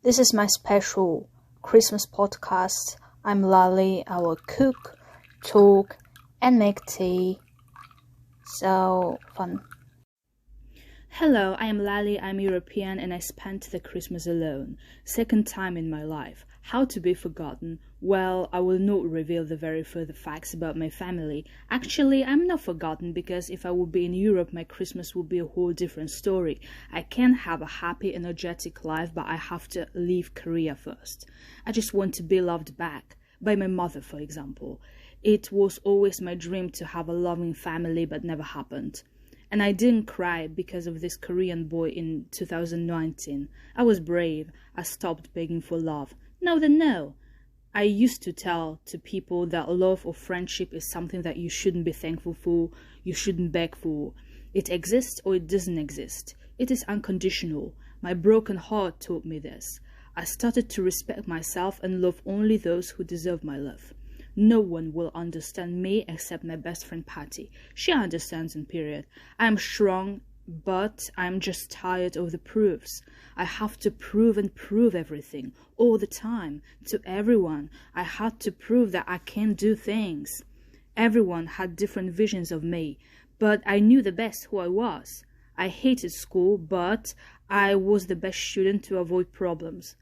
This is my special Christmas podcast. I'm Lali. I will cook, talk, and make tea. So fun. Hello, I am Lali. I'm European and I spent the Christmas alone. Second time in my life. How to be forgotten? Well, I will not reveal the very further facts about my family. Actually, I'm not forgotten because if I would be in Europe, my Christmas would be a whole different story. I can have a happy, energetic life, but I have to leave Korea first. I just want to be loved back. By my mother, for example. It was always my dream to have a loving family, but never happened. And I didn't cry because of this Korean boy in 2019. I was brave. I stopped begging for love. No. I used to tell to people that love or friendship is something that you shouldn't be thankful for, you shouldn't beg for. It exists or it doesn't exist. It is unconditional. My broken heart taught me this. I started to respect myself and love only those who deserve my love. No one will understand me except my best friend Patty. She understands in period. I am strong, but I'm just tired of the proofs. I have to prove and prove everything, all the time, to everyone. I had to prove that I can do things. Everyone had different visions of me, but I knew the best who I was. I hated school, but I was the best student to avoid problems.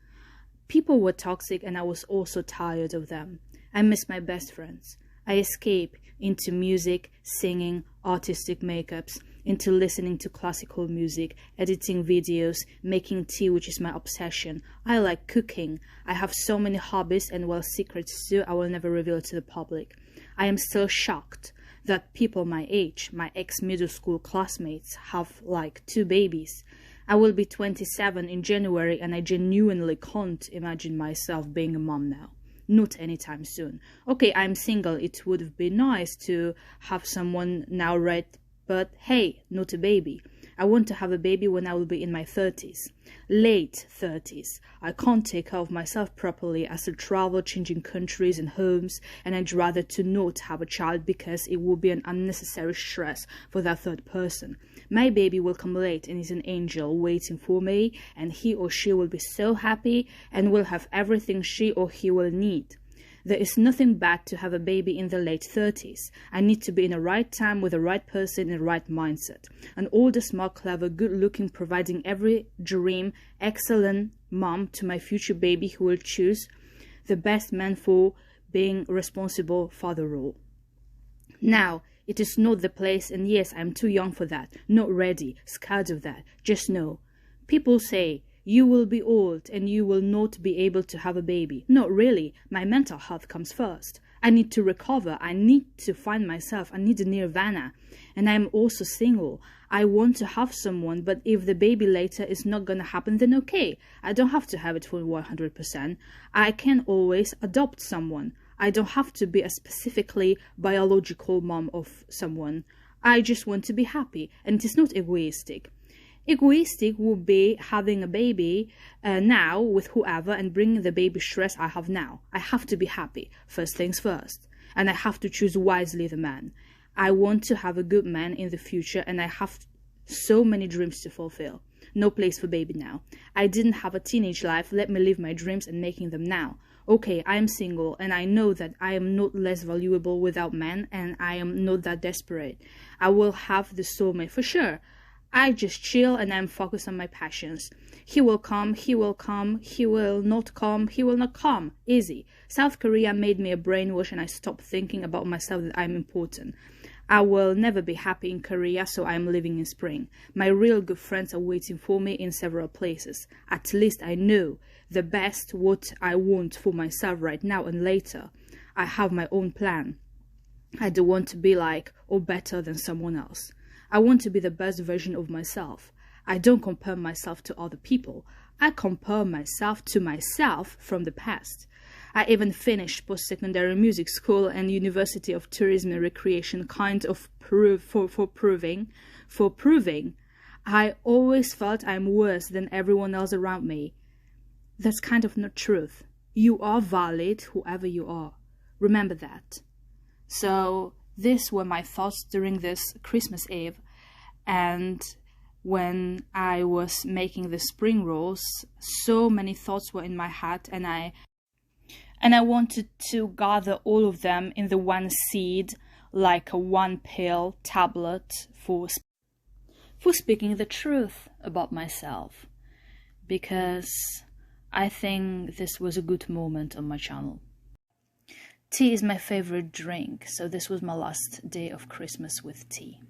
People were toxic and I was also tired of them. I miss my best friends. I escape into music, singing, artistic makeups, into listening to classical music, editing videos, making tea, which is my obsession. I like cooking. I have so many hobbies and secrets too, I will never reveal to the public. I am still shocked that people my age, my ex-middle school classmates, have like 2 babies. I will be 27 in January and I genuinely can't imagine myself being a mom now. Not anytime soon. Okay, I'm single. It would have been nice to have someone now, right? But hey, not a baby. I want to have a baby when I will be in my 30s. Late 30s. I can't take care of myself properly as I travel, changing countries and homes, and I'd rather to not have a child because it will be an unnecessary stress for that third person. My baby will come late and is an angel waiting for me, and he or she will be so happy and will have everything she or he will need. There is nothing bad to have a baby in the late 30s. I need to be in the right time with the right person in the right mindset. An older, smart, clever, good-looking, providing every dream, excellent mom to my future baby who will choose the best man for being responsible father role. Now, it is not the place, and yes, I'm too young for that, not ready, scared of that. Just know. People say, you will be old and you will not be able to have a baby. Not really. My mental health comes first. I need to recover. I need to find myself. I need a nirvana. And I'm also single. I want to have someone, but if the baby later is not going to happen, then okay. I don't have to have it for 100%. I can always adopt someone. I don't have to be a specifically biological mom of someone. I just want to be happy, and it is not egoistic. Egoistic would be having a baby now with whoever and bringing the baby stress I have now. I have to be happy, first things first. And I have to choose wisely the man. I want to have a good man in the future and I have so many dreams to fulfill. No place for baby now. I didn't have a teenage life. Let me live my dreams and making them now. Okay, I am single and I know that I am not less valuable without men and I am not that desperate. I will have the soulmate for sure. I just chill and I'm focused on my passions. He will come, he will come, he will not come, he will not come. Easy. South Korea made me a brainwash and I stopped thinking about myself that I'm important. I will never be happy in Korea, so I'm living in spring. My real good friends are waiting for me in several places. At least I know the best what I want for myself right now and later. I have my own plan. I don't want to be like or better than someone else. I want to be the best version of myself. I don't compare myself to other people. I compare myself to myself from the past. I even finished post-secondary music school and University of Tourism and Recreation kind of for proving. I always felt I'm worse than everyone else around me. That's kind of not truth. You are valid, whoever you are. Remember that. So these were my thoughts during this Christmas Eve, and when I was making the spring rolls, so many thoughts were in my head, and I wanted to gather all of them in the one seed, like a one pill tablet for speaking the truth about myself, because I think this was a good moment on my channel. Tea is my favorite drink, so this was my last day of Christmas with tea.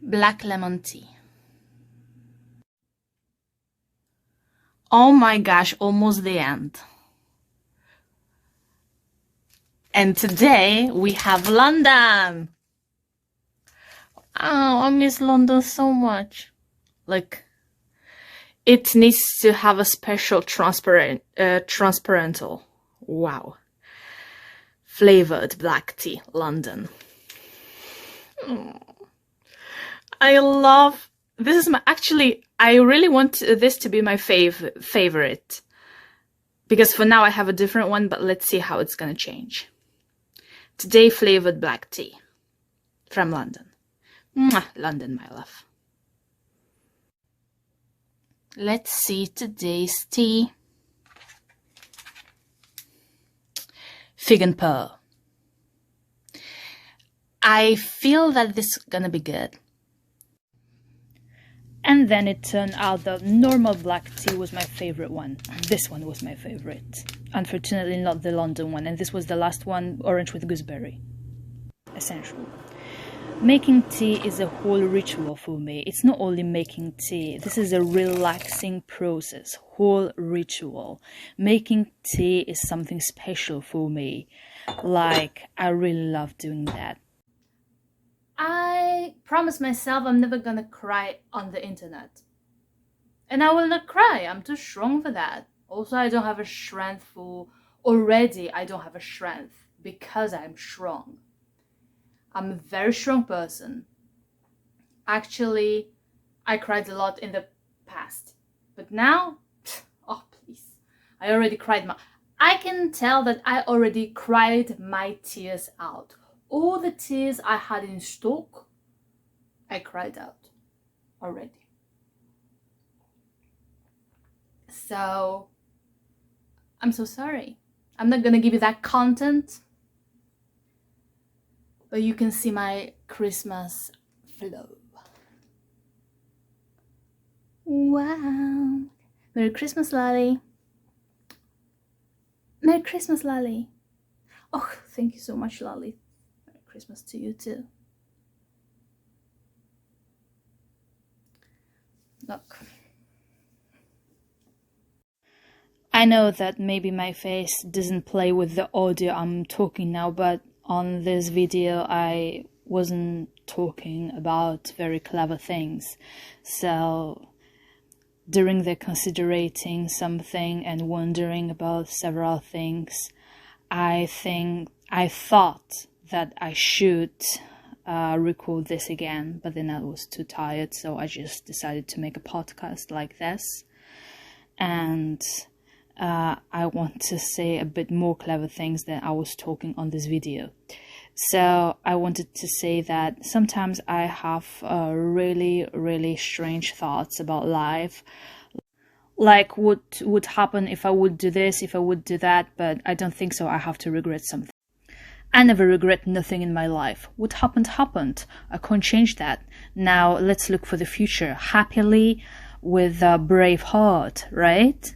Black lemon tea. Oh my gosh, almost the end. And today we have London. Oh, I miss London so much. Like, it needs to have a special transparental. Wow. Flavored black tea, London. I love, this is my, actually, I really want this to be my favorite. Because for now I have a different one, but let's see how it's gonna change. Today, flavored black tea. From London. Mwah, London, my love. Let's see today's tea. Fig and pearl. I feel that this is gonna be good. And then it turned out that normal black tea was my favorite one. This one was my favorite. Unfortunately, not the London one. And this was the last one, orange with gooseberry. Essential. Making tea is a whole ritual for me. It's not only making tea. This is a relaxing process. Whole ritual. Making tea is something special for me. Like, I really love doing that. I promised myself I'm never gonna cry on the internet. And I will not cry. I'm too strong for that. Also, I don't have a strength for... Already, I don't have a strength because I'm strong. I'm a very strong person. Actually, I cried a lot in the past. But now, oh please. I already cried I can tell that I already cried my tears out. All the tears I had in stock, I cried out already. So, I'm so sorry. I'm not gonna give you that content, but you can see my Christmas flow. Wow. Merry Christmas, Lali. Merry Christmas, Lali. Oh, thank you so much, Lali. Christmas to you too. Look. I know that maybe my face doesn't play with the audio I'm talking now, but on this video I wasn't talking about very clever things. So during the considering something and wondering about several things, I thought that I should record this again, but then I was too tired, so I just decided to make a podcast like this. And I want to say a bit more clever things than I was talking on this video. So I wanted to say that sometimes I have really strange thoughts about life. Like what would happen if I would do this, if I would do that, but I don't think so. I have to regret something. I never regret nothing in my life. What happened, happened. I can't change that. Now let's look for the future happily with a brave heart, right?